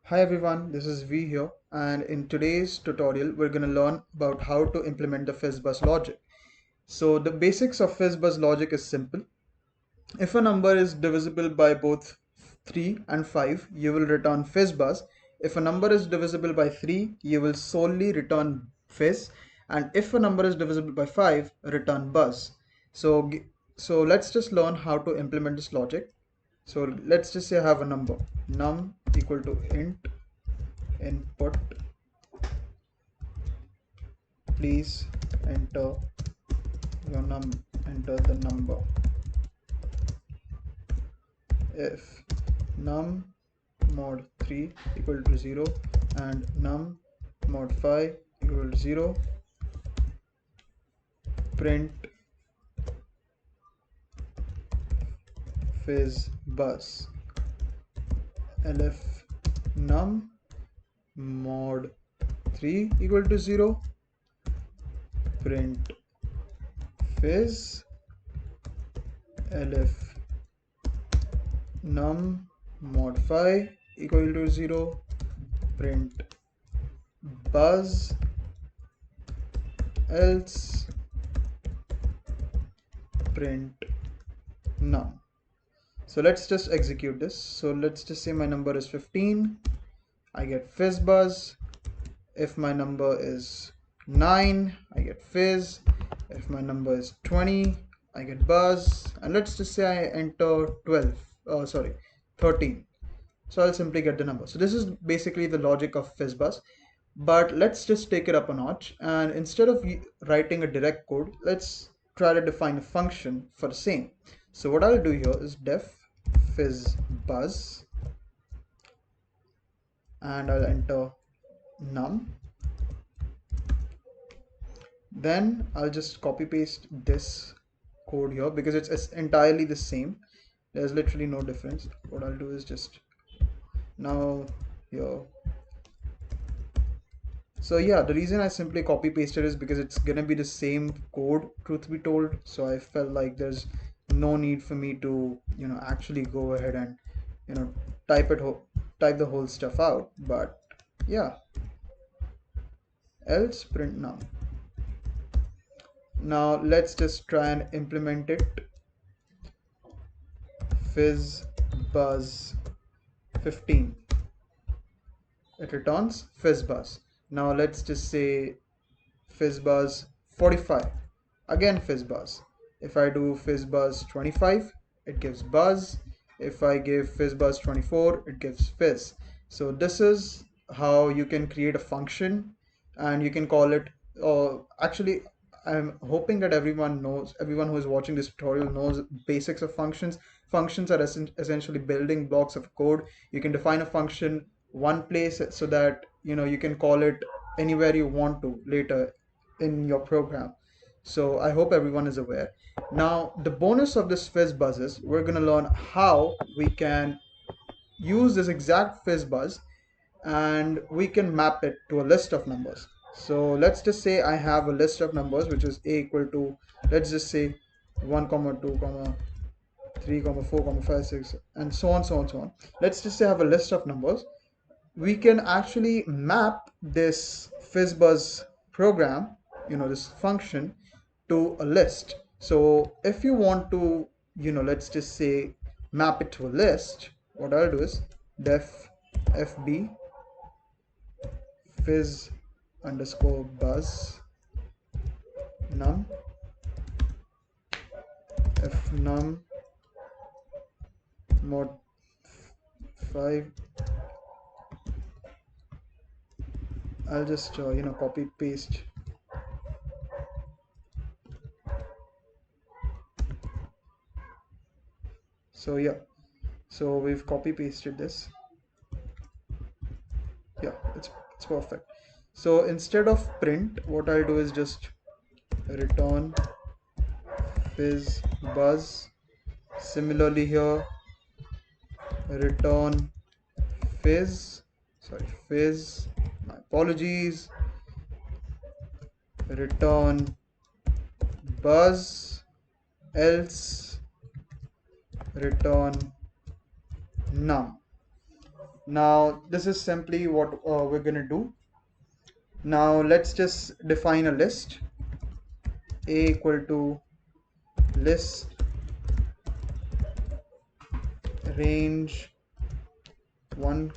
Hi everyone, this is V here, and in today's tutorial we're going to learn about how to implement the FizzBuzz logic. So the basics of FizzBuzz logic is simple. If a number is divisible by both 3 and 5, you will return FizzBuzz. If a number is divisible by 3, you will solely return Fizz, and if a number is divisible by 5, return Buzz. So let's just learn how to implement this logic. So let's just say I have a number num equal to int input, please enter enter the number. If num mod 3 equal to 0 and num mod 5 equal to 0, print FizzBuzz. And if num mod 3 equal to 0, print fizz. And if num mod 5 equal to 0, print buzz. Else print num. So let's just execute this. So let's just say my number is 15. I get FizzBuzz. If my number is 9, I get fizz. If my number is 20, I get buzz. And let's just say I enter 13. So I'll simply get the number. So this is basically the logic of FizzBuzz. But let's just take it up a notch, and instead of writing a direct code, let's try to define a function for the same. So what I'll do here is def FizzBuzz, and I'll enter num. Then I'll just copy paste this code here because it's entirely the same. There's literally no difference. What I'll do is just now here. So yeah, the reason I simply copy pasted is because it's gonna be the same code, truth be told. So I felt like there's no need for me to, actually go ahead and, type the whole stuff out. But yeah, else print num. Now let's just try and implement it. FizzBuzz 15. It returns FizzBuzz. Now let's just say FizzBuzz 45. Again FizzBuzz. If I do FizzBuzz 25, it gives buzz. If I give FizzBuzz 24, it gives fizz. So this is how you can create a function, and you can call it, actually I'm hoping that everyone who is watching this tutorial knows basics of functions. Functions are essentially building blocks of code. You can define a function one place so that you can call it anywhere you want to later in your program. So I hope everyone is aware. Now the bonus of this FizzBuzz is we're going to learn how we can use this exact FizzBuzz and we can map it to a list of numbers. So let's just say I have a list of numbers which is a equal to, let's just say 1 comma 2 comma 3 comma 4 comma 5 6 and so on so on so on. Let's just say I have a list of numbers. We can actually map this FizzBuzz program, this function, to a list. So if you want to, let's just say map it to a list, what I'll do is def fb fizz underscore buzz num. If num mod 5, I'll just copy paste. So yeah, so we've copy pasted this. Yeah, it's perfect. So instead of print, what I'll do is just return fizz buzz. Similarly here, return fizz. My apologies. Return buzz. Else return num. Now this is simply what we're gonna do. Now let's just define a list. A equal to list range 1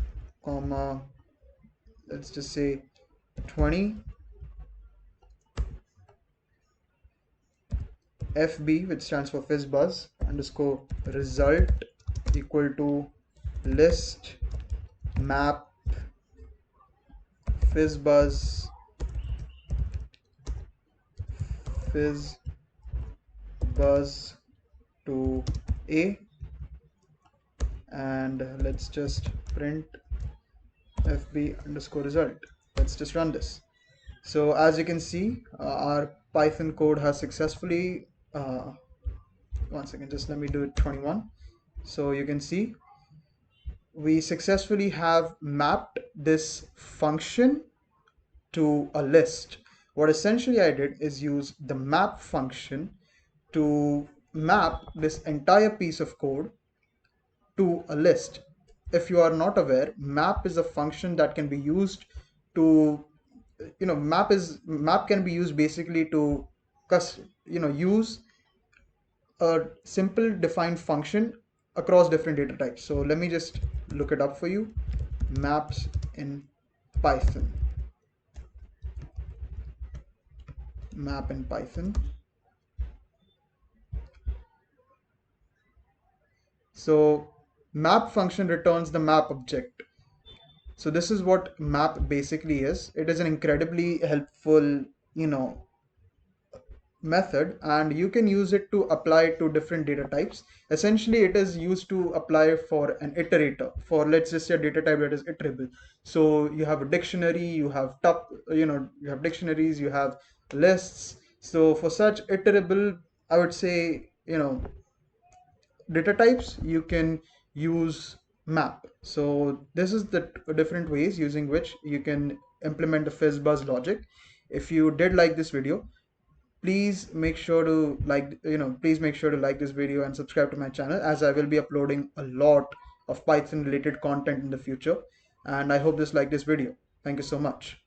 comma, let's just say 20, FB, which stands for FizzBuzz underscore result equal to list map FizzBuzz to A, and let's just print FB underscore result. Let's just run this. So as you can see, our Python code has successfully, one second, just let me do it 21. So you can see we successfully have mapped this function to a list. What essentially I did is use the map function to map this entire piece of code to a list. If you are not aware, map is a function that can be used to, map can be used basically to use a simple defined function across different data types. So let me just look it up for you. Maps in Python. Map in Python. So map function returns the map object. So this is what map basically is. It is an incredibly helpful, method, and you can use it to apply to different data types. Essentially, it is used to apply for an iterator, for let's just say a data type that is iterable. So you have a dictionary, you have you have dictionaries, you have lists. So for such iterable, I would say, data types, you can use map. So this is the different ways using which you can implement the FizzBuzz logic. If you did like this video, please make sure to please make sure to like this video and subscribe to my channel, as I will be uploading a lot of Python related content in the future. And I hope this like this video. Thank you so much.